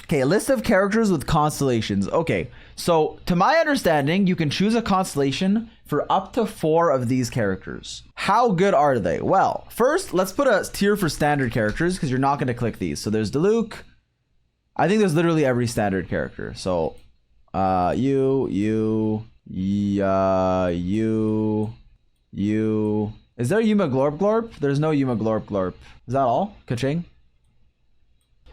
Okay, list of characters with constellations. Okay, so to my understanding, you can choose a constellation for up to 4 of these characters. How good are they? Well, first, let's put a tier for standard characters because you're not going to click these. So there's Diluc. I think there's literally every standard character. So, you. Is there Yuma Glorp Glorp? There's no Yuma Glorp Glorp. Is that all? Ka-ching.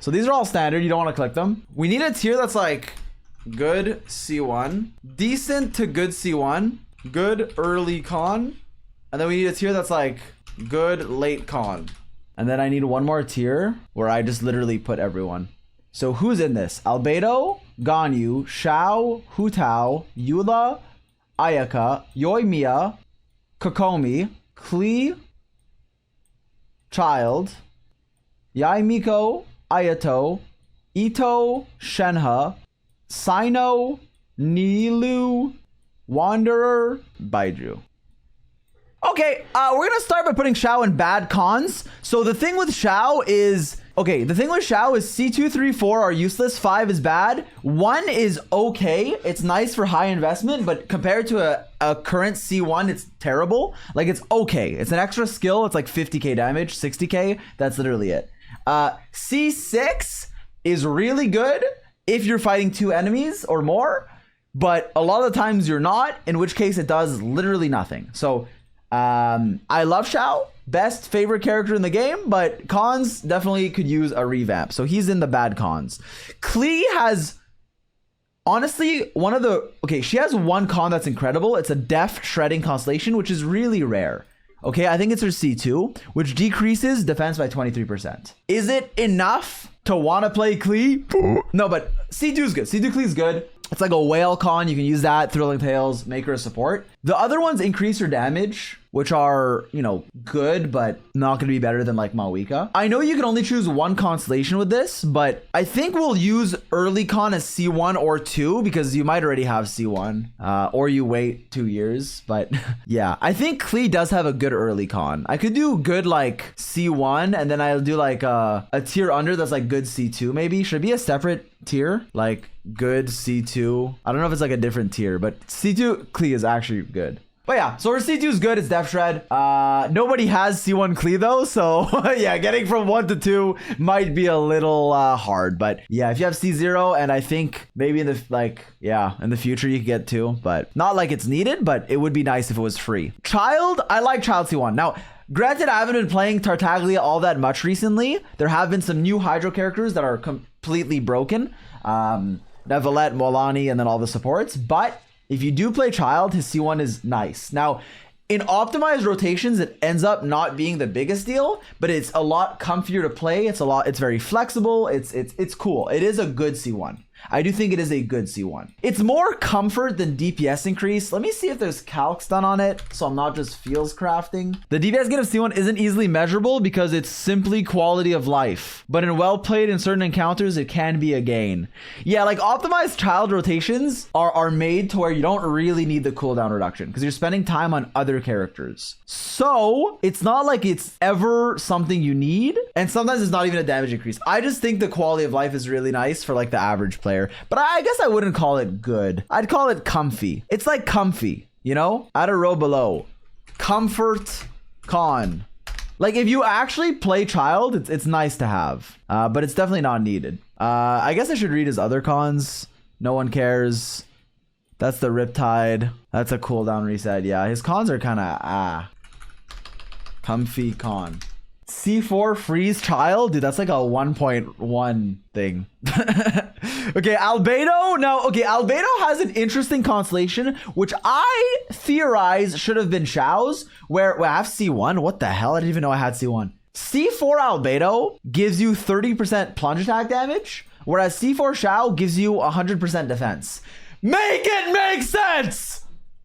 So these are all standard. You don't want to click them. We need a tier that's like good C1, decent to good C1, good early con, and then we need a tier that's like good late con. And then I need one more tier where I just literally put everyone. So who's in this? Albedo, Ganyu, Xiao, Hu Tao, Eula, Ayaka, Yoimiya, Kokomi, Klee, Childe, Yae Miko, Ayato, Itto, Shenhe, Cyno, Nilou, Wanderer, Baizhu. Okay, we're gonna start by putting Xiao in bad cons. So the thing with Xiao is, C2, 3, 4 are useless, 5 is bad, 1 is okay, it's nice for high investment, but compared to a current C1, it's terrible. Like, it's okay, it's an extra skill, it's like 50k damage, 60k, that's literally it. C6 is really good if you're fighting 2 enemies or more, but a lot of the times you're not, in which case it does literally nothing. So I love Xiao, best favorite character in the game, but cons definitely could use a revamp. So he's in the bad cons. Klee has, honestly, she has one con that's incredible. It's a deft shredding constellation, which is really rare. Okay, I think it's her C2, which decreases defense by 23%. Is it enough to want to play Klee? No, but C2 is good. C2 Klee is good. It's like a whale con. You can use that, Thrilling Tales, make her a support. The other ones increase her damage, which are, good, but not going to be better than like Mawika. I know you can only choose one constellation with this, but I think we'll use early con as C1 or 2 because you might already have C1 or you wait 2 years. But yeah, I think Klee does have a good early con. I could do good like C1 and then I'll do like a tier under that's like good C2 maybe. Should it be a separate tier? Like good C2. I don't know if it's like a different tier, but C2 Klee is actually good. But yeah, so her C2 is good. It's def shred. Nobody has C1 Klee though, so yeah, getting from 1 to 2 might be a little hard. But yeah, if you have C0, and I think maybe in the future you could get 2, but not like it's needed. But it would be nice if it was free. Childe, I like Childe C1 now. Granted, I haven't been playing Tartaglia all that much recently. There have been some new Hydro characters that are completely broken. Nevalette, Molani, and then all the supports. But if you do play Childe, his C1 is nice. Now, in optimized rotations, it ends up not being the biggest deal, but it's a lot comfier to play. It's very flexible. It's cool. It is a good C1. I do think it is a good C1. It's more comfort than DPS increase. Let me see if there's calcs done on it, so I'm not just feels crafting. The DPS gain of C1 isn't easily measurable because it's simply quality of life. But in well played in certain encounters, it can be a gain. Yeah, like optimized Childe rotations are made to where you don't really need the cooldown reduction because you're spending time on other characters. So it's not like it's ever something you need. And sometimes it's not even a damage increase. I just think the quality of life is really nice for like the average player. But I guess I wouldn't call it good. I'd call it comfy. It's like comfy, Add a row below. Comfort con. Like if you actually play Childe, it's nice to have. But it's definitely not needed. I guess I should read his other cons. No one cares. That's the Riptide. That's a cooldown reset. Yeah, his cons are kind of comfy con. C4 freeze Childe? Dude, that's like a 1.1 thing. Okay, Albedo. Now, Albedo has an interesting constellation, which I theorize should have been Xiao's, where I have C1. What the hell? I didn't even know I had C1. C4 Albedo gives you 30% plunge attack damage, whereas C4 Xiao gives you 100% defense. Make it make sense!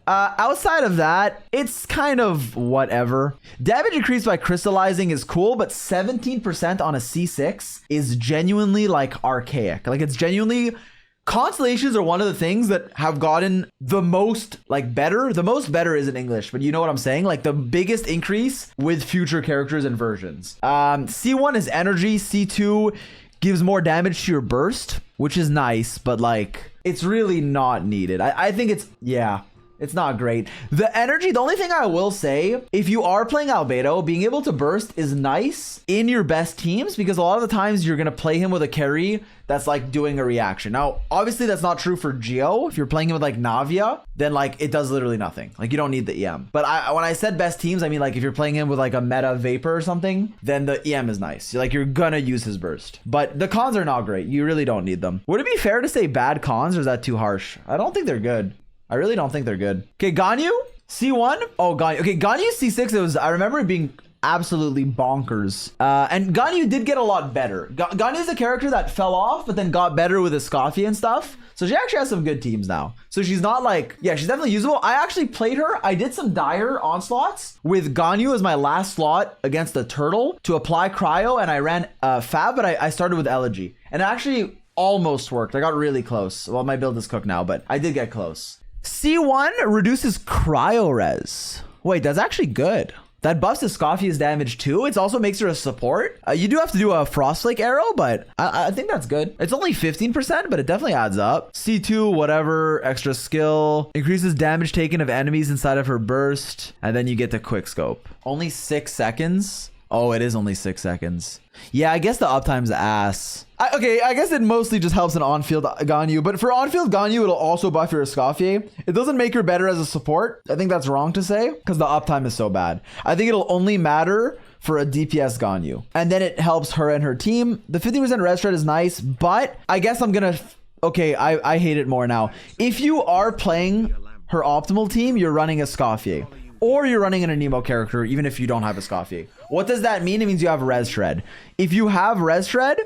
Outside of that, it's kind of whatever. Damage increased by crystallizing is cool, but 17% on a C6 is genuinely like archaic. Like it's genuinely, constellations are one of the things that have gotten the most like better. The most better is in English, but you know what I'm saying? Like the biggest increase with future characters and versions. C1 is energy, C2 gives more damage to your burst, which is nice, but like it's really not needed. I think it's, yeah, it's not great. The energy, the only thing I will say, if you are playing Albedo, being able to burst is nice in your best teams because a lot of the times you're going to play him with a carry that's like doing a reaction. Now, obviously that's not true for Xiao. If you're playing him with like Navia, then like it does literally nothing. Like you don't need the EM. But when I said best teams, I mean like if you're playing him with like a meta Vapor or something, then the EM is nice. Like you're gonna use his burst. But the cons are not great. You really don't need them. Would it be fair to say bad cons or is that too harsh? I don't think they're good. I really don't think they're good. Okay, Ganyu, C1. Oh, Ganyu. Okay, Ganyu C6, I remember it being absolutely bonkers. And Ganyu did get a lot better. Ganyu is a character that fell off, but then got better with Escoffier and stuff. So she actually has some good teams now. So she's not like, yeah, she's definitely usable. I actually played her. I did some dire onslaughts with Ganyu as my last slot against the turtle to apply cryo, and I ran Fab, but I started with Elegy. And it actually almost worked. I got really close. Well, my build is cooked now, but I did get close. C1 reduces cryo res. Wait, that's actually good. That buffs Escoffier's damage too. It also makes her a support. You do have to do a Frostflake arrow, but I think that's good. It's only 15%, but it definitely adds up. C2, whatever, extra skill. Increases damage taken of enemies inside of her burst. And then you get the quick scope. Only 6 seconds. Oh, it is only 6 seconds. Yeah, I guess the uptime's ass. Okay, I guess it mostly just helps an on-field Ganyu, but for on-field Ganyu, it'll also buff your Escoffier. It doesn't make her better as a support. I think that's wrong to say, because the uptime is so bad. I think it'll only matter for a DPS Ganyu. And then it helps her and her team. The 50% res shred is nice, but I guess I'm gonna... Okay, I hate it more now. If you are playing her optimal team, you're running Escoffier. Or you're running an Anemo character, even if you don't have Escoffier. What does that mean? It means you have res shred. If you have res shred,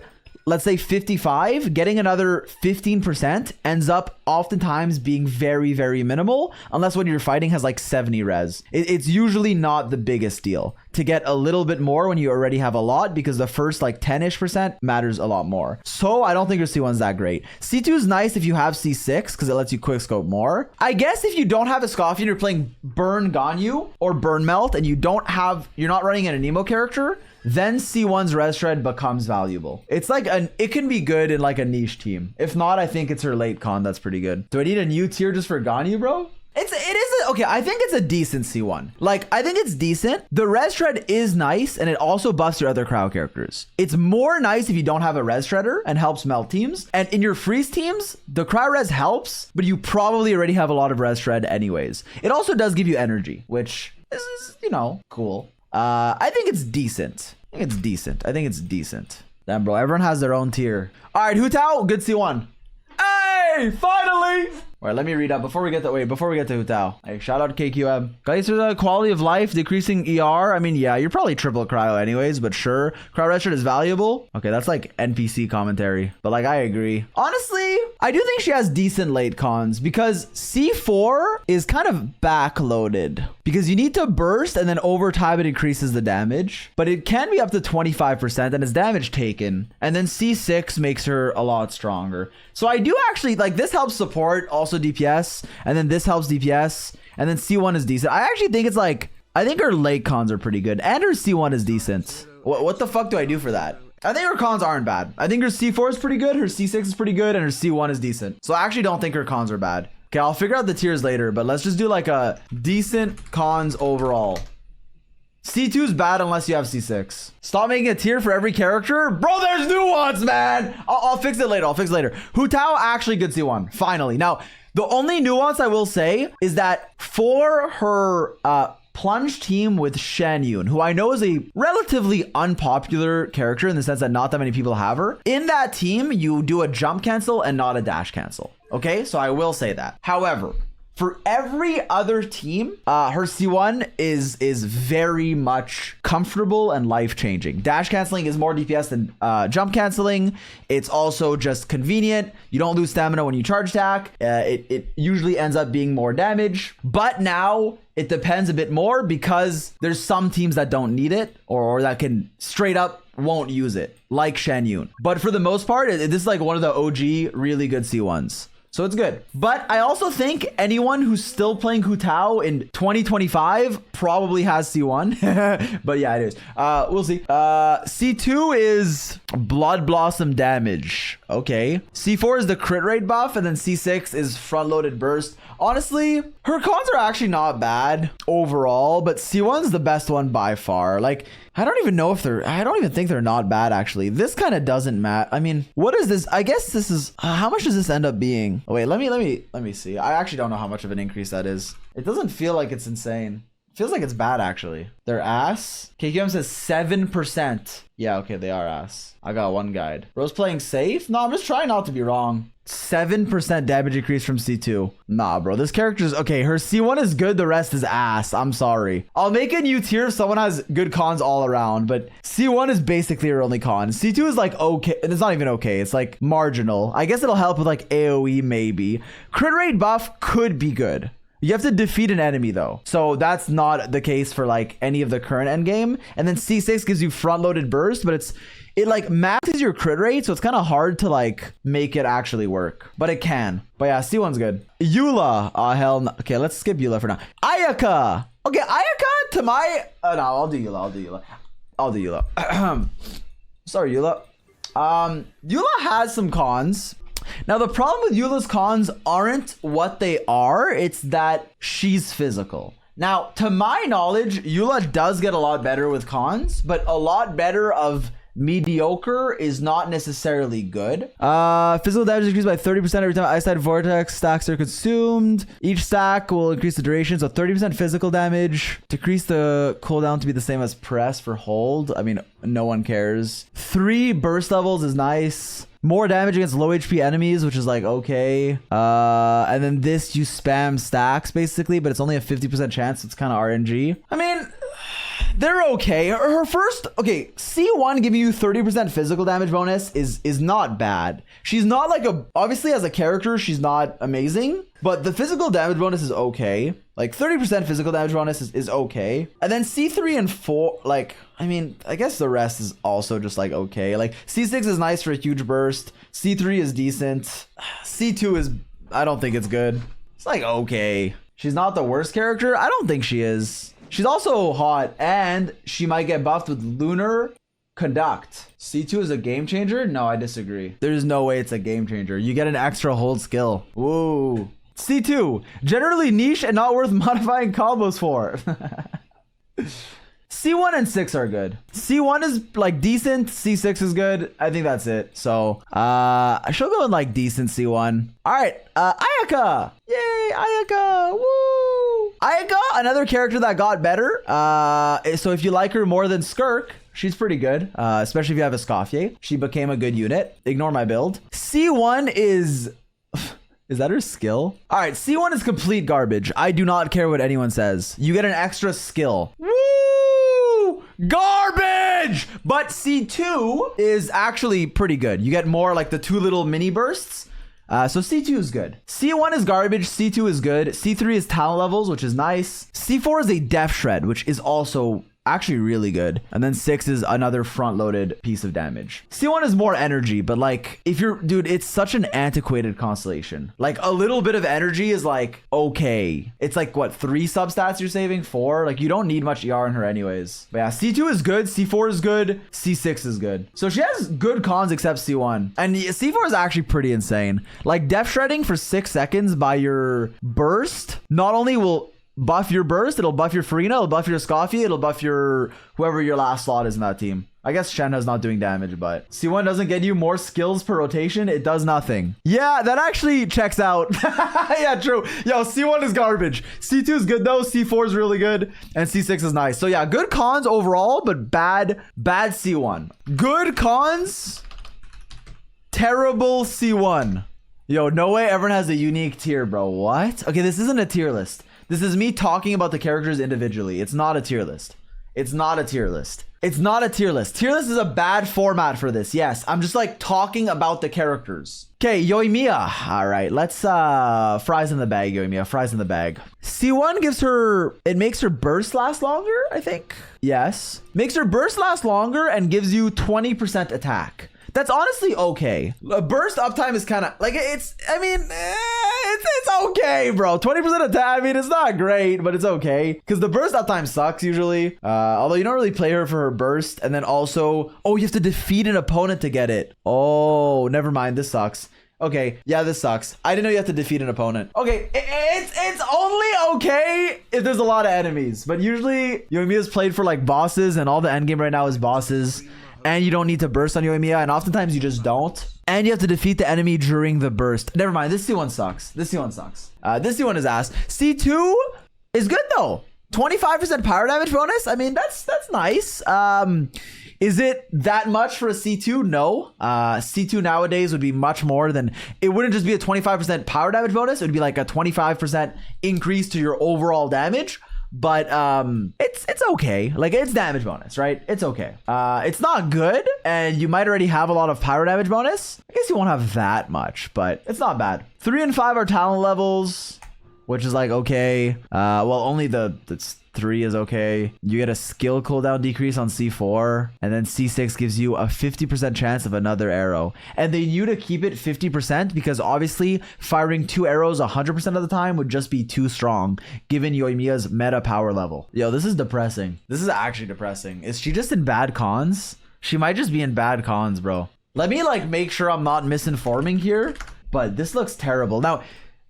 let's say 55, getting another 15% ends up oftentimes being very, very minimal, unless when you're fighting has like 70 res. It's usually not the biggest deal to get a little bit more when you already have a lot, because the first like 10-ish% matters a lot more. So I don't think your C1's that great. C2 is nice if you have C6 because it lets you quick scope more. I guess if you don't have a Escoffier and you're playing Burn Ganyu or Burn Melt and you're not running an Anemo character, then C1's res shred becomes valuable. It's like it can be good in like a niche team. If not, I think it's her late con that's pretty good. Do I need a new tier just for Ganyu, bro? Okay, I think it's a decent C1. Like, I think it's decent. The res shred is nice, and it also buffs your other cryo characters. It's more nice if you don't have a res shredder and helps melt teams. And in your freeze teams, the cryo res helps, but you probably already have a lot of res shred anyways. It also does give you energy, which is, you know, cool. I think it's decent. I think it's decent. Damn, bro, everyone has their own tier. All right, Hu Tao, good C1. Hey, finally! All right, let me read up before we get to Hu Tao. Hey, shout out KQM. Guys, there's a quality of life decreasing ER. I mean, yeah, you're probably triple cryo anyways, but sure. Cryo res shred is valuable. Okay, that's like NPC commentary, but like I agree. Honestly, I do think she has decent late cons because C4 is kind of backloaded because you need to burst and then over time it increases the damage, but it can be up to 25% and it's damage taken. And then C6 makes her a lot stronger. So I do actually like this helps support also DPS, and then this helps DPS, and then C1 is decent. I actually think it's like, I think her late cons are pretty good and her C1 is decent. What the fuck do I do for that? I think her cons aren't bad. I think her C4 is pretty good, her C6 is pretty good, and her C1 is decent. So I actually don't think her cons are bad. Okay, I'll figure out the tiers later, but let's just do like a decent cons overall. C2 is bad unless you have C6. Stop making a tier for every character. Bro, there's nuance, man. I'll fix it later. Hu Tao, actually good C1. Finally. Now, the only nuance I will say is that for her plunge team with Shenhe, who I know is a relatively unpopular character in the sense that not that many people have her, in that team, you do a jump cancel and not a dash cancel. Okay, so I will say that. However, for every other team, her C1 is very much comfortable and life-changing. Dash canceling is more DPS than jump canceling. It's also just convenient. You don't lose stamina when you charge attack. It usually ends up being more damage. But now it depends a bit more because there's some teams that don't need it or that can straight up won't use it, like Shenhe. But for the most part, this is like one of the OG really good C1s. So it's good. But I also think anyone who's still playing Hu Tao in 2025 probably has C1. But yeah, it is. We'll see. C2 is Blood Blossom damage. Okay. C4 is the crit rate buff, and then C6 is front-loaded burst. Honestly, her cons are actually not bad overall, but C1's the best one by far. Like, I don't even think they're not bad, actually. This kind of doesn't matter. I mean, what is this? I guess this is, how much does this end up being? Oh, wait, let me see. I actually don't know how much of an increase that is. It doesn't feel like it's insane. It feels like it's bad, actually. They're ass. KQM says 7%. Yeah, okay, they are ass. I got one guide. Bro's playing safe? No, I'm just trying not to be wrong. 7% damage increase from C2. Nah, bro. This character's okay. Her C1 is good. The rest is ass. I'm sorry. I'll make a new tier if someone has good cons all around, but C1 is basically her only con. C2 is like okay. It's not even okay. It's like marginal. I guess it'll help with like AoE maybe. Crit rate buff could be good. You have to defeat an enemy though. So that's not the case for like any of the current endgame. And then C6 gives you front-loaded burst, but it like maxes your crit rate, so it's kind of hard to like make it actually work. But it can. But yeah, C1's good. Eula. Oh, hell no. Okay, let's skip Eula for now. Ayaka. Okay, Ayaka to my... no, I'll do Eula. Sorry, Eula. Eula has some cons. Now, the problem with Eula's cons aren't what they are. It's that she's physical. Now, to my knowledge, Eula does get a lot better with cons, but a lot better of mediocre is not necessarily good. Physical damage increased by 30% every time Eyesight Vortex stacks are consumed. Each stack will increase the duration, so 30% physical damage. Decrease the cooldown to be the same as press for hold. I mean, no one cares. 3 burst levels is nice. More damage against low HP enemies, which is like, okay. And then this, you spam stacks, basically, but it's only a 50% chance. So it's kind of RNG. I mean, they're okay. Her first, okay, C1 giving you 30% physical damage bonus is not bad. She's not like obviously as a character, she's not amazing, but the physical damage bonus is okay. Like 30% physical damage bonus is okay. And then C3 and 4, like, I mean, I guess the rest is also just like okay. Like C6 is nice for a huge burst. C3 is decent. C2 is, I don't think it's good. It's like okay. She's not the worst character. I don't think she is. She's also hot, and she might get buffed with Lunar Conduct. C2 is a game changer? No, I disagree. There's no way it's a game changer. You get an extra hold skill. Woo. C2, generally niche and not worth modifying combos for. C1 and 6 are good. C1 is like decent. C6 is good. I think that's it. So I should go with like decent C1. All right, Ayaka. Yay, Ayaka. Woo. Ayaka, another character that got better. So if you like her more than Skirk, she's pretty good, especially if you have a Scoffier. She became a good unit. Ignore my build. C1 is... Is that her skill? All right, C1 is complete garbage. I do not care what anyone says. You get an extra skill. Woo! Garbage! But C2 is actually pretty good. You get more like the 2 little mini bursts. So C2 is good. C1 is garbage. C2 is good. C3 is talent levels, which is nice. C4 is a Death Shred, which is also actually really good. And then 6 is another front-loaded piece of damage. C1 is more energy, but like, if you're... Dude, it's such an antiquated constellation. Like, a little bit of energy is like, okay. It's like, what, 3 substats you're saving? 4? Like, you don't need much ER in her anyways. But yeah, C2 is good. C4 is good. C6 is good. So she has good cons except C1. And C4 is actually pretty insane. Like, Death Shredding for 6 seconds by your burst not only will buff your burst, it'll buff your Farina, it'll buff your Scoffier, it'll buff your whoever your last slot is in that team. I guess Shenhe's not doing damage, but C1 doesn't get you more skills per rotation. It does nothing. Yeah, that actually checks out. Yeah, true. Yo, C1 is garbage. C2 is good though. C4 is really good. And C6 is nice. So yeah, good cons overall, but bad C1. Good cons, terrible C1. Yo, no way everyone has a unique tier, bro. What? Okay, this isn't a tier list. This is me talking about the characters individually. It's not a tier list. It's not a tier list. It's not a tier list. Tier list is a bad format for this. Yes, I'm just like talking about the characters. Okay, Yoimiya. All right, let's fries in the bag, Yoimiya. Fries in the bag. C1 gives her, it makes her burst last longer, I think. Yes. Makes her burst last longer and gives you 20% attack. That's honestly okay. Burst uptime is kind of like it's okay, bro. 20% attack. I mean, it's not great, but it's okay because the burst uptime sucks usually. Although you don't really play her for her burst, and then also, oh, you have to defeat an opponent to get it. Oh, never mind. This sucks. Okay, yeah, this sucks. I didn't know you have to defeat an opponent. Okay, it's only okay if there's a lot of enemies, but usually Yoimiya's played for like bosses, and all the endgame right now is bosses, and you don't need to burst on Yoimiya, and oftentimes you just don't. And you have to defeat the enemy during the burst. Never mind, this C1 sucks. This C1 sucks. This C1 is ass. C2 is good though. 25% power damage bonus. I mean, that's nice. Is it that much for a C2? No. C2 nowadays would be much more than, it wouldn't just be a 25% power damage bonus. It would be like a 25% increase to your overall damage. But it's okay. Like, it's damage bonus, right? It's okay. It's not good, and you might already have a lot of power damage bonus. I guess you won't have that much, but it's not bad. 3 and 5 are talent levels, which is like okay. Well, only the 3 is okay. You get a skill cooldown decrease on C4, and then C6 gives you a 50% chance of another arrow. And they knew to keep it 50% because obviously firing 2 arrows 100% of the time would just be too strong given Yoimiya's meta power level. Yo, this is depressing. This is actually depressing. Is she just in bad cons? She might just be in bad cons, bro. Let me like make sure I'm not misinforming here, but this looks terrible. Now,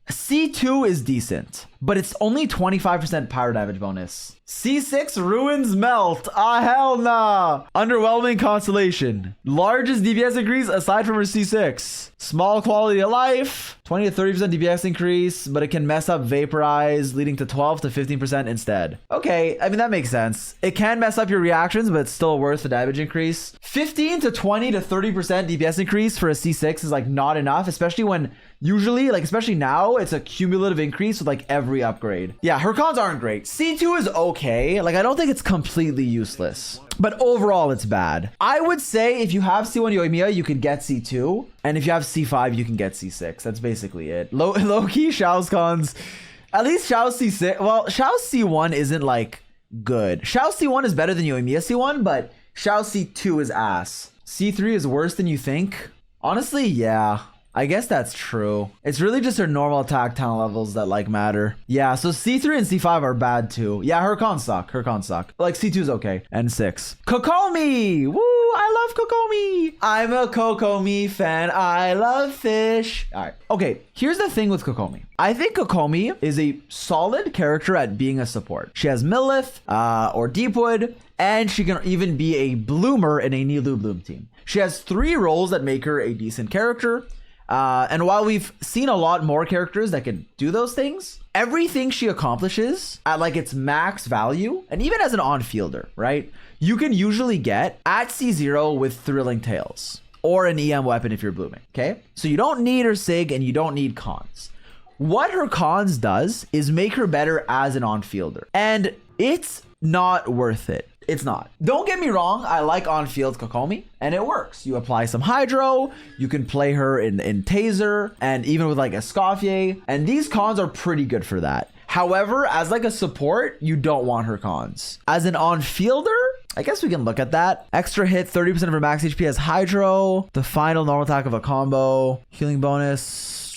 C2 is decent, but it's only 25% power damage bonus. C6 ruins melt. Ah, hell nah. Underwhelming constellation. Largest DPS increase aside from her C6. Small quality of life. 20 to 30% DPS increase, but it can mess up vaporize, leading to 12 to 15% instead. Okay, I mean, that makes sense. It can mess up your reactions, but it's still worth the damage increase. 15 to 20 to 30% DPS increase for a C6 is like not enough, especially when usually, like especially now, it's a cumulative increase with like every upgrade. Yeah, her cons aren't great. C2 is okay. Like, I don't think it's completely useless, but overall it's bad. I would say if you have C1 Yoimiya, you could get C2, and if you have C5, you can get C6. That's basically it. Low-key Xiao's cons. At least Xiao's C6. Well, Xiao's C1 isn't like good. Xiao's C1 is better than Yoimiya C1, but Xiao's C2 is ass. C3 is worse than you think. Honestly, yeah. I guess that's true. It's really just her normal attack talent levels that like matter. Yeah, so C3 and C5 are bad too. Yeah, her cons suck. Her cons suck. Like C2 is okay. And 6. Kokomi! Woo! I love Kokomi! I'm a Kokomi fan. I love fish. Alright. Okay, here's the thing with Kokomi. I think Kokomi is a solid character at being a support. She has Millith or Deepwood, and she can even be a bloomer in a Nilou bloom team. She has 3 roles that make her a decent character. And while we've seen a lot more characters that can do those things, everything she accomplishes at like its max value, and even as an on-fielder, right? You can usually get at C0 with Thrilling Tales or an EM weapon if you're blooming, okay? So you don't need her SIG and you don't need cons. What her cons does is make her better as an on-fielder, and it's not worth it. It's not. Don't get me wrong, I like on-field Kokomi, and it works. You apply some Hydro, you can play her in Taser, and even with like Escoffier, and these cons are pretty good for that. However, as like a support, you don't want her cons. As an on-fielder, I guess we can look at that. Extra hit, 30% of her max HP as Hydro, the final normal attack of a combo, healing bonus,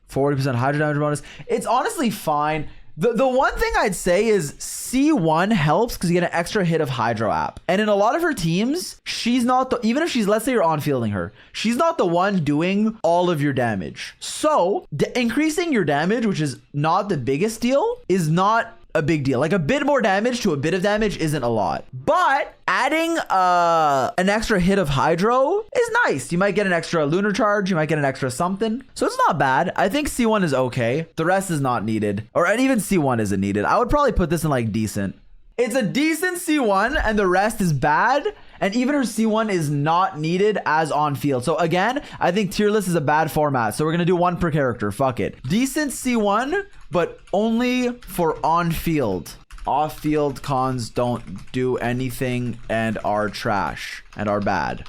40% Hydro damage bonus. It's honestly fine. The one thing I'd say is C1 helps because you get an extra hit of Hydro app. And in a lot of her teams, she's not the, even if she's, let's say you're on fielding her, she's not the one doing all of your damage. So increasing your damage, which is not the biggest deal, is not a big deal. Like a bit more damage to a bit of damage isn't a lot, but adding an extra hit of Hydro is nice. You might get an extra lunar charge, you might get an extra something, so it's not bad. I think C1 is okay. The rest is not needed, or even C1 isn't needed. I would probably put this in like decent. It's a decent C1 and the rest is bad, and even her C1 is not needed as on field. So again, I think tier list is a bad format, so we're gonna do 1 per character. Fuck it. Decent C1, but only for on field. Off field cons don't do anything and are trash and are bad.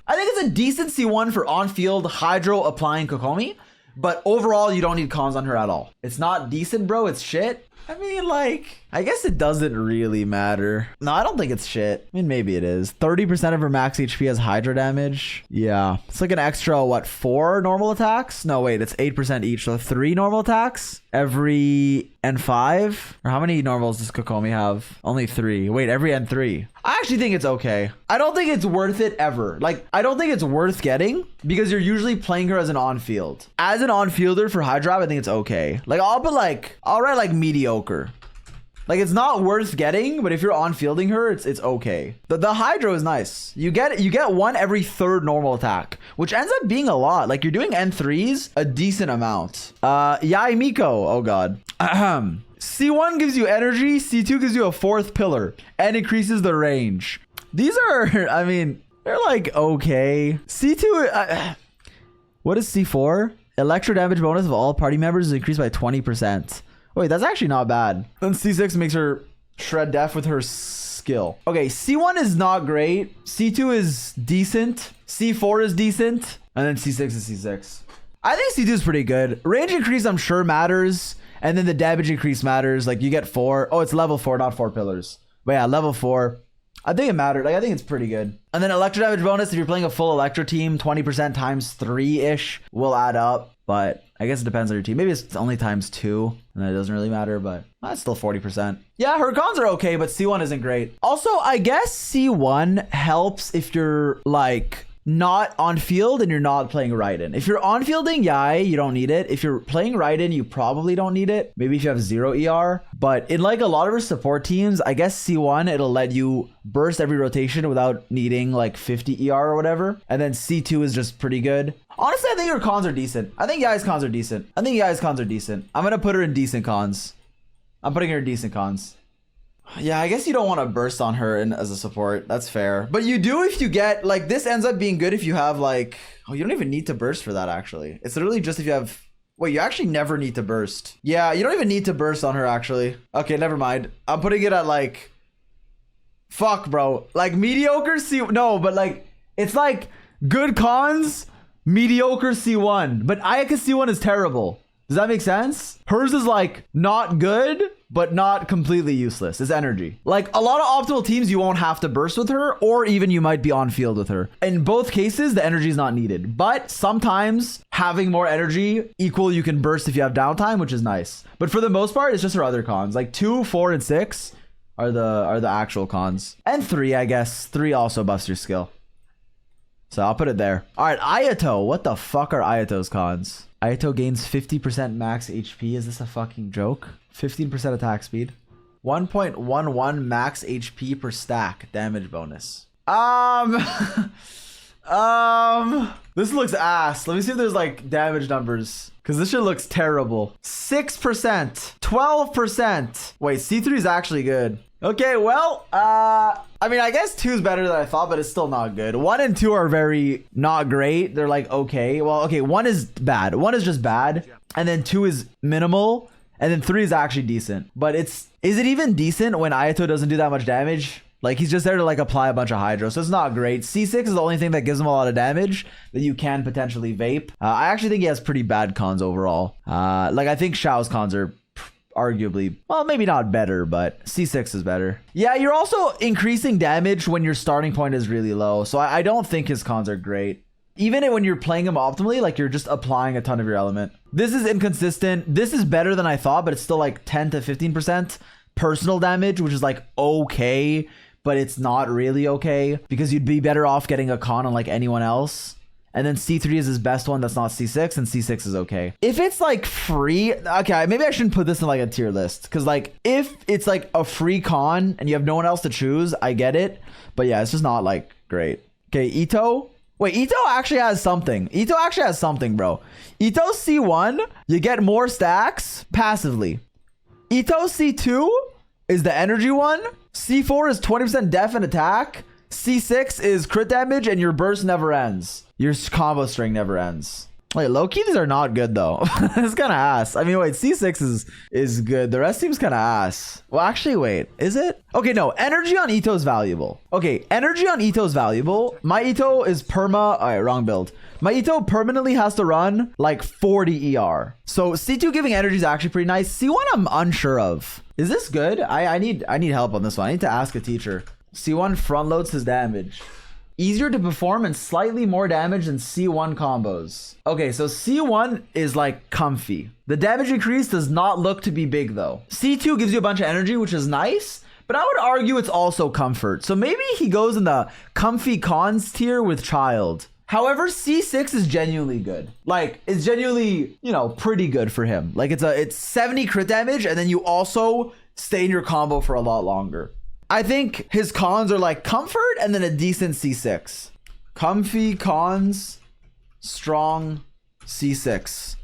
I think it's a decent C1 for on field Hydro applying Kokomi, but overall you don't need cons on her at all. It's not decent, bro, it's shit. I mean, like, I guess it doesn't really matter. No, I don't think it's shit. I mean, maybe it is. 30% of her max HP has Hydra damage. Yeah. It's like an extra, what, 4 normal attacks? No, wait, it's 8% each. So 3 normal attacks every N5? Or how many normals does Kokomi have? Only 3. Wait, every N3. I actually think it's okay. I don't think it's worth it ever. Like, I don't think it's worth getting because you're usually playing her as an on-field. As an on-fielder for Hydra, I think it's okay. Like, I'll write like mediocre. Like, it's not worth getting, but if you're on fielding her, it's okay. The Hydro is nice. You get 1 every 3rd normal attack, which ends up being a lot. Like, you're doing N3s a decent amount. Yae Miko. Oh god. C1 gives you energy, C2 gives you a 4th pillar and increases the range. These are, I mean, they're like okay. C2 what is C4? Electro damage bonus of all party members is increased by 20%. Wait, that's actually not bad. Then C6 makes her shred death with her skill. Okay, C1 is not great. C2 is decent. C4 is decent. And then C6 is C6. I think C2 is pretty good. Range increase, I'm sure, matters. And then the damage increase matters. Like, you get 4. Oh, it's level 4, not 4 pillars. But yeah, level 4. I think it mattered. Like, I think it's pretty good. And then electro damage bonus, if you're playing a full electro team, 20% times 3-ish will add up. But I guess it depends on your team. Maybe it's only times 2 and it doesn't really matter, but that's still 40%. Yeah, her cons are okay, but C1 isn't great. Also, I guess C1 helps if you're like not on field and you're not playing Raiden. If you're on fielding, Yae, you don't need it. If you're playing Raiden, you probably don't need it. Maybe if you have 0 ER. But in like a lot of her support teams, I guess C1, it'll let you burst every rotation without needing like 50 ER or whatever. And then C2 is just pretty good. Honestly, I think her cons are decent. I think Yae's cons are decent. I'm going to put her in decent cons. I'm putting her in decent cons. Yeah, I guess you don't want to burst on her as a support. That's fair. But you do if you get, like, this ends up being good if you have, like... Oh, you don't even need to burst for that, actually. It's literally just if you have... Wait, you actually never need to burst. Yeah, you don't even need to burst on her, actually. Okay, never mind. I'm putting it at, like... Fuck, bro. Like, mediocre C... No, but, like, it's, like, good cons, mediocre C1. But Ayaka C1 is terrible. Does that make sense? Hers is, like, not good, but not completely useless. It's energy. Like, a lot of optimal teams, you won't have to burst with her, or even you might be on field with her. In both cases, the energy is not needed. But sometimes having more energy equal you can burst if you have downtime, which is nice. But for the most part, it's just her other cons. Like 2, 4, and 6 are the actual cons. And 3, I guess. 3 also buffs your skill. So I'll put it there. All right, Ayato. What the fuck are Ayato's cons? Ayato gains 50% max HP. Is this a fucking joke? 15% attack speed. 1.11 max HP per stack damage bonus. This looks ass. Let me see if there's like damage numbers. Because this shit looks terrible. 6%. 12%. Wait, C3 is actually good. Okay, well, I mean, I guess 2 is better than I thought, but it's still not good. 1 and 2 are very not great. They're like, okay. Well, okay, 1 is bad. 1 is just bad. And then 2 is minimal. And then 3 is actually decent. But is it even decent when Ayato doesn't do that much damage? Like, he's just there to, like, apply a bunch of Hydro. So it's not great. C6 is the only thing that gives him a lot of damage that you can potentially vape. I actually think he has pretty bad cons overall. Like, I think Xiao's cons are arguably, well, maybe not better, but C6 is better. Yeah, you're also increasing damage when your starting point is really low. So I don't think his cons are great. Even when you're playing him optimally, like, you're just applying a ton of your element. This is inconsistent. This is better than I thought, but it's still like 10 to 15% personal damage, which is like okay, but it's not really okay because you'd be better off getting a con on like anyone else. And then C3 is his best one that's not C6, and C6 is okay. If it's like free, okay, maybe I shouldn't put this in like a tier list, because like if it's like a free con and you have no one else to choose, I get it. But yeah, it's just not like great. Okay, Itto. Wait, Itto actually has something. Itto actually has something, bro. Itto C1, you get more stacks passively. Itto C2 is the energy one. C4 is 20% def and attack. C6 is crit damage and your burst never ends. Your combo string never ends. Wait, low-key, these are not good, though. It's kind of ass. I mean, wait, C6 is good. The rest seems kind of ass. Well, actually, wait. Is it? Okay, no. Energy on Itto is valuable. Okay, energy on Itto is valuable. My Itto is perma... All right, wrong build. My Itto permanently has to run like 40 ER. So C2 giving energy is actually pretty nice. C1 I'm unsure of. Is this good? I need help on this one. I need to ask a teacher. C1 front loads his damage. Easier to perform and slightly more damage than C1 combos. Okay, so C1 is like comfy. The damage increase does not look to be big though. C2 gives you a bunch of energy, which is nice, but I would argue it's also comfort. So maybe he goes in the comfy cons tier with Childe. However, C6 is genuinely good. Like, it's genuinely, you know, pretty good for him. Like, it's 70 crit damage, and then you also stay in your combo for a lot longer. I think his cons are like comfort and then a decent C6. Comfy, cons, strong, C6.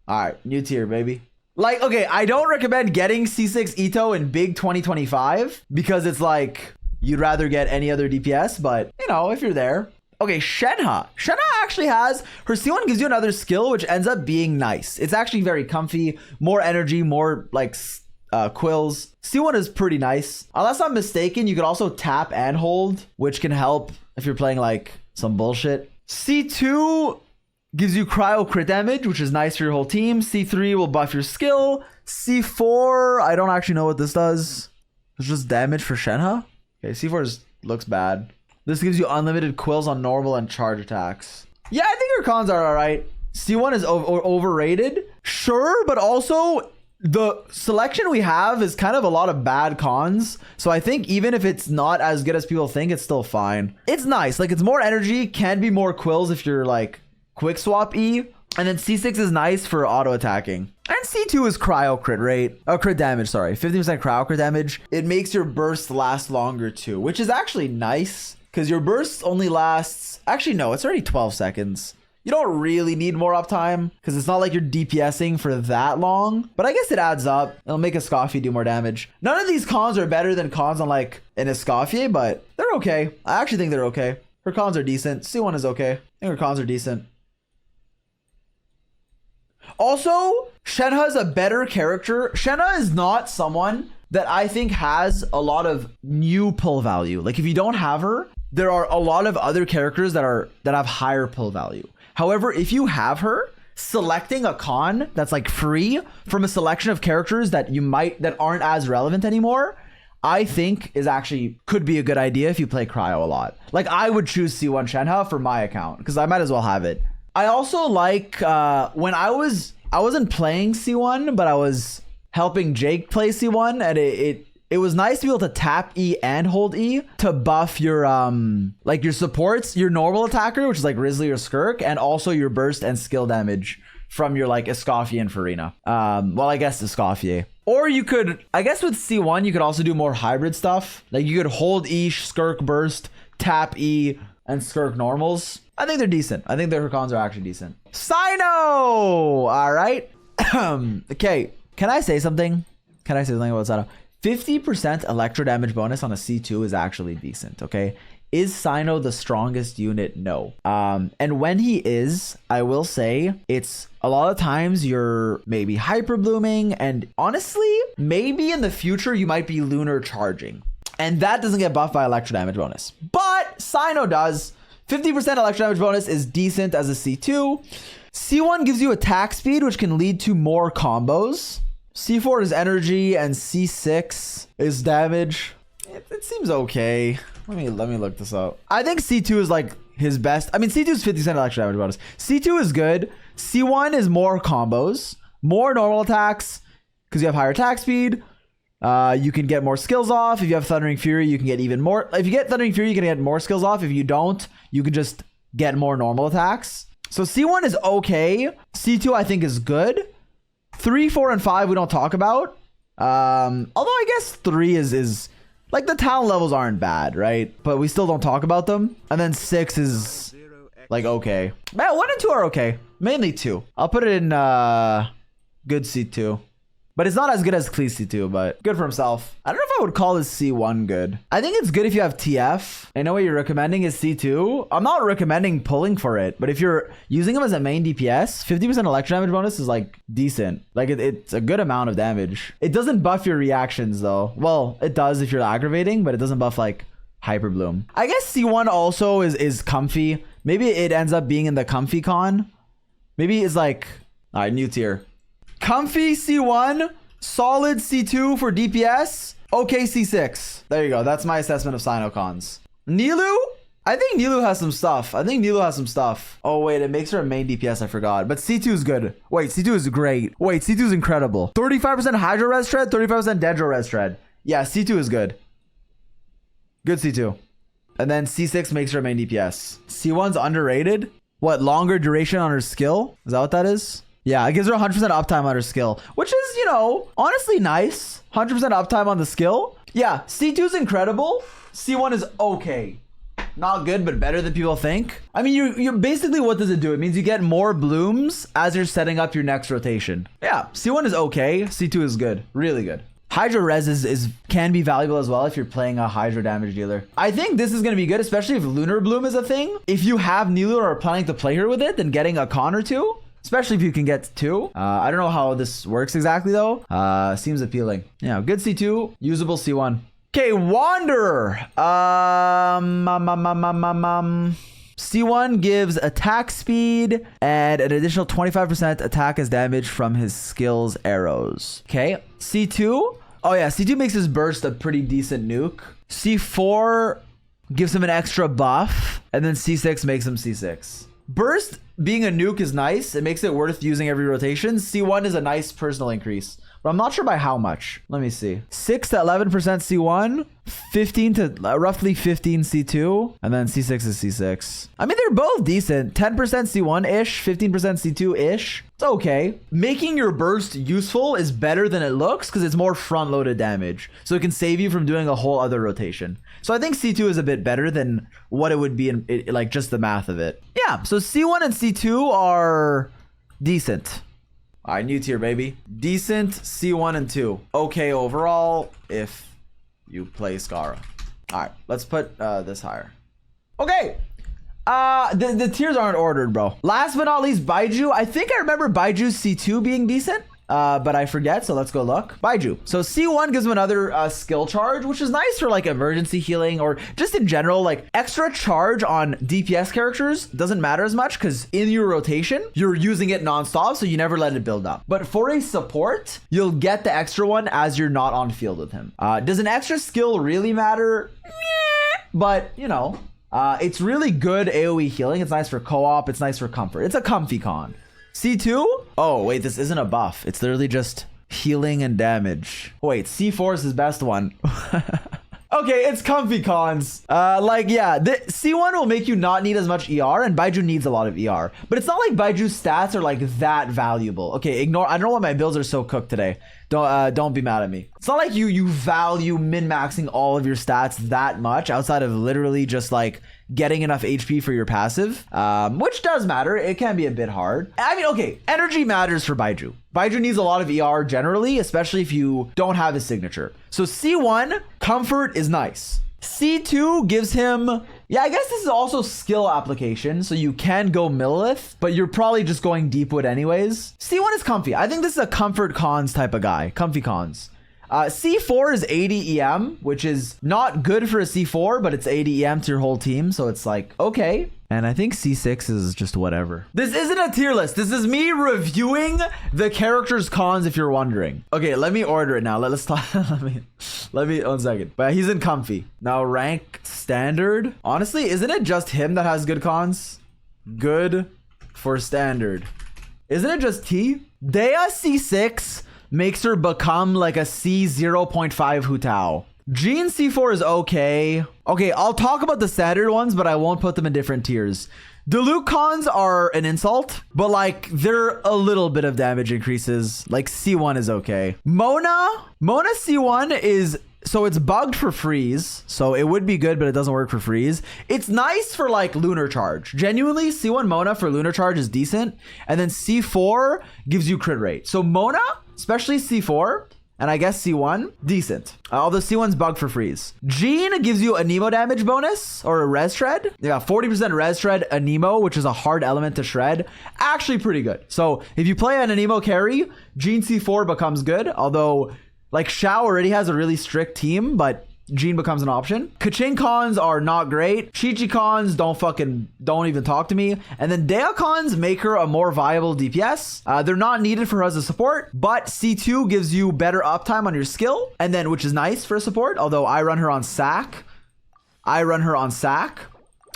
All right, new tier, baby. Like, okay, I don't recommend getting C6 Itto in big 2025 because it's like you'd rather get any other DPS, but you know, if you're there. Okay, Shenhe. Shenhe actually has, her C1 gives you another skill, which ends up being nice. It's actually very comfy, more energy, more like quills. C1 is pretty nice. Unless I'm mistaken, you could also tap and hold, which can help if you're playing like some bullshit. C2 gives you cryo crit damage, which is nice for your whole team. C3 will buff your skill. C4, I don't actually know what this does. It's just damage for Shenhe. Okay, C4 looks bad. This gives you unlimited quills on normal and charge attacks. Yeah, I think your cons are all right. C1 is overrated. Sure, but also the selection we have is kind of a lot of bad cons. So I think even if it's not as good as people think, it's still fine. It's nice. Like, it's more energy, can be more quills if you're like quick swap E. And then C6 is nice for auto attacking. And C2 is cryo crit rate. Oh, crit damage, sorry. 50% cryo crit damage. It makes your burst last longer too, which is actually nice. Because your burst only lasts... Actually, no, it's already 12 seconds. You don't really need more uptime because it's not like you're DPSing for that long. But I guess it adds up. It'll make a Escoffier do more damage. None of these cons are better than cons on like an Escoffier, but they're okay. I actually think they're okay. Her cons are decent. C1 is okay. I think her cons are decent. Also, Shenhe is a better character. Shenhe is not someone that I think has a lot of new pull value. Like, if you don't have her, there are a lot of other characters that have higher pull value. However, if you have her, selecting a con that's like free from a selection of characters that aren't as relevant anymore, I think could be a good idea if you play cryo a lot. Like, I would choose C1 Shenhe for my account because I might as well have it. I also like when I wasn't playing C1, but I was helping Jake play C1, and it was nice to be able to tap E and hold E to buff your like your supports, your normal attacker, which is like Grizzly or Skirk, and also your burst and skill damage from your like Escoffier and Farina. Well, I guess Escoffier. Or you could, I guess with C1, you could also do more hybrid stuff. Like you could hold E, Skirk burst, tap E, and Skirk normals. I think they're decent. I think their cons are actually decent. Cyno! All right. Okay. Can I say something? Can I say something about Cyno? 50% electro damage bonus on a C2 is actually decent, okay? Is Cyno the strongest unit? No. And when he is, I will say it's a lot of times you're maybe hyper blooming, and honestly, maybe in the future you might be lunar charging. And that doesn't get buffed by electro damage bonus. But Cyno does. 50% electro damage bonus is decent as a C2. C1 gives you attack speed, which can lead to more combos. C4 is energy and C6 is damage. It seems okay. Let me look this up. I think C2 is like his best. I mean, C2 is 50% electro damage bonus. C2 is good. C1 is more combos, more normal attacks because you have higher attack speed. You can get more skills off. If you have Thundering Fury, you can get even more. If you get Thundering Fury, you can get more skills off. If you don't, you can just get more normal attacks. So C1 is okay. C2 I think is good. 3, 4, and 5 we don't talk about. Although I guess 3 is like the talent levels aren't bad, right? But we still don't talk about them. And then 6 is like okay. Man, 1 and 2 are okay. Mainly 2. I'll put it in good C2. But it's not as good as Klee C2, but good for himself. I don't know if I would call his C1 good. I think it's good if you have TF. I know what you're recommending is C2. I'm not recommending pulling for it, but if you're using him as a main DPS, 50% electro damage bonus is like decent. Like it's a good amount of damage. It doesn't buff your reactions though. Well, it does if you're aggravating, but it doesn't buff like Hyper Bloom. I guess C1 also is comfy. Maybe it ends up being in the comfy con. Maybe it's like, all right, new tier. Comfy C1, solid C2 for DPS, okay C6. There you go. That's my assessment of Cyno cons. Nilou? I think Nilou has some stuff. Oh, wait, it makes her a main DPS. I forgot. But C2 is good. Wait, C2 is great. Wait, C2 is incredible. 35% Hydro Res Tread, 35% Dendro Res Tread. Yeah, C2 is good. Good C2. And then C6 makes her a main DPS. C1's underrated. What, longer duration on her skill? Is that what that is? Yeah, it gives her 100% uptime on her skill, which is, you know, honestly nice. 100% uptime on the skill. Yeah, C2 is incredible. C1 is okay. Not good, but better than people think. I mean, you basically, what does it do? It means you get more blooms as you're setting up your next rotation. Yeah, C1 is okay. C2 is good. Really good. Hydro Res can be valuable as well if you're playing a Hydro damage dealer. I think this is going to be good, especially if Lunar Bloom is a thing. If you have Nilou or are planning to play her with it, then getting a con or two, especially if you can get two. I don't know how this works exactly though. Seems appealing. Yeah, good C2, usable C1. Okay, Wanderer. C1 gives attack speed and an additional 25% attack as damage from his skills arrows. Okay, C2. Oh yeah, C2 makes his burst a pretty decent nuke. C4 gives him an extra buff, and then C6 makes him C6. Burst being a nuke is nice. It makes it worth using every rotation. C1 is a nice personal increase, but I'm not sure by how much. Let me see. 6 to 11% C1, 15 to roughly 15 C2, and then C6 is C6. I mean, they're both decent. 10% C1-ish, 15% C2-ish. It's okay. Making your burst useful is better than it looks because it's more front-loaded damage. So it can save you from doing a whole other rotation. So I think C2 is a bit better than what it would be in like just the math of it. Yeah, so C1 and C2 are decent. All right, new tier, baby. Decent C1 and 2. Okay overall if you play Skara. All right, let's put this higher. Okay. The tiers aren't ordered, bro. Last but not least, Baizhu. I think I remember Baizhu's C2 being decent. But I forget, so let's go look. Baizhu. So C1 gives him another skill charge, which is nice for like emergency healing or just in general, like extra charge on DPS characters doesn't matter as much because in your rotation, you're using it nonstop, so you never let it build up. But for a support, you'll get the extra one as you're not on field with him. Does an extra skill really matter? But, you know, it's really good AoE healing. It's nice for co-op. It's nice for comfort. It's a comfy con. C2? Oh, wait, this isn't a buff. It's literally just healing and damage. Wait, C4 is his best one. Okay, it's comfy cons. Like, yeah, the C1 will make you not need as much ER, and Baizhu needs a lot of ER. But it's not like Baiju's stats are like that valuable. Okay, ignore. I don't know why my builds are so cooked today. Don't be mad at me. It's not like you value min-maxing all of your stats that much outside of literally just like getting enough HP for your passive, which does matter. It can be a bit hard. I mean, okay, energy matters for Baizhu. Baizhu needs a lot of ER generally, especially if you don't have his signature. So C1, comfort is nice. C2 gives him, yeah, I guess this is also skill application, so you can go Millith, but you're probably just going Deepwood anyways. C1 is comfy. I think this is a comfort cons type of guy. Comfy cons. C4 is 80 EM, which is not good for a C4, but it's 80 EM to your whole team, so it's like, okay. And I think C6 is just whatever. This isn't a tier list. This is me reviewing the character's cons, if you're wondering. Okay, let me order it now. Let's talk. let me 1 second. But he's in comfy. Now rank standard. Honestly, isn't it just him that has good cons? Good for standard. Isn't it just T? Dea C6 makes her become like a C0.5 Hutao. Jean C4 is okay. Okay, I'll talk about the standard ones, but I won't put them in different tiers. Diluc cons are an insult, but like they're a little bit of damage increases. Like C1 is okay. Mona C1 is So it's bugged for freeze. So it would be good, but it doesn't work for freeze. It's nice for like lunar charge. Genuinely, C1 Mona for lunar charge is decent. And then C4 gives you crit rate. So Mona, especially C4, and I guess C1, decent. Although C1's bugged for freeze. Jean gives you a Nemo damage bonus or a res shred. Yeah, 40% res shred, a Nemo, which is a hard element to shred. Actually pretty good. So if you play an Nemo carry, Jean C4 becomes good. Although like Xiao already has a really strict team, but Jean becomes an option. Kaching cons are not great. Chi-Chi cons don't even talk to me. And then Dea cons make her a more viable DPS. They're not needed for her as a support, but C2 gives you better uptime on your skill, and then which is nice for a support. Although I run her on sack.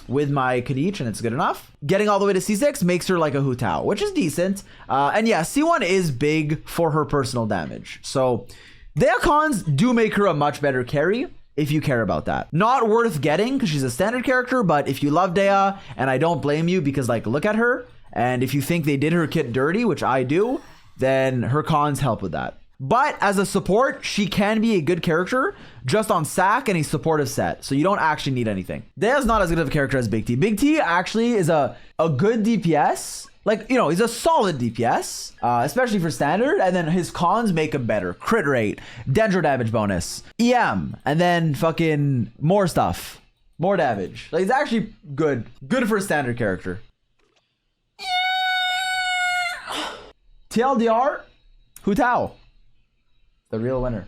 With my Kadich, and it's good enough. Getting all the way to C6 makes her like a Hu Tao, which is decent. And yeah, C1 is big for her personal damage. So Dea cons do make her a much better carry. If you care about that. Not worth getting because she's a standard character, but if you love Dea, and I don't blame you because like look at her, and if you think they did her kit dirty, which I do, then her cons help with that. But as a support, she can be a good character just on sack and a supportive set. So you don't actually need anything. Dea's not as good of a character as Big T. Big T actually is a good DPS. Like, you know, he's a solid DPS, especially for standard. And then his cons make him better. Crit rate, Dendro damage bonus, EM, and then fucking more stuff. More damage. Like, he's actually good. Good for a standard character. TLDR, Hu Tao. The real winner.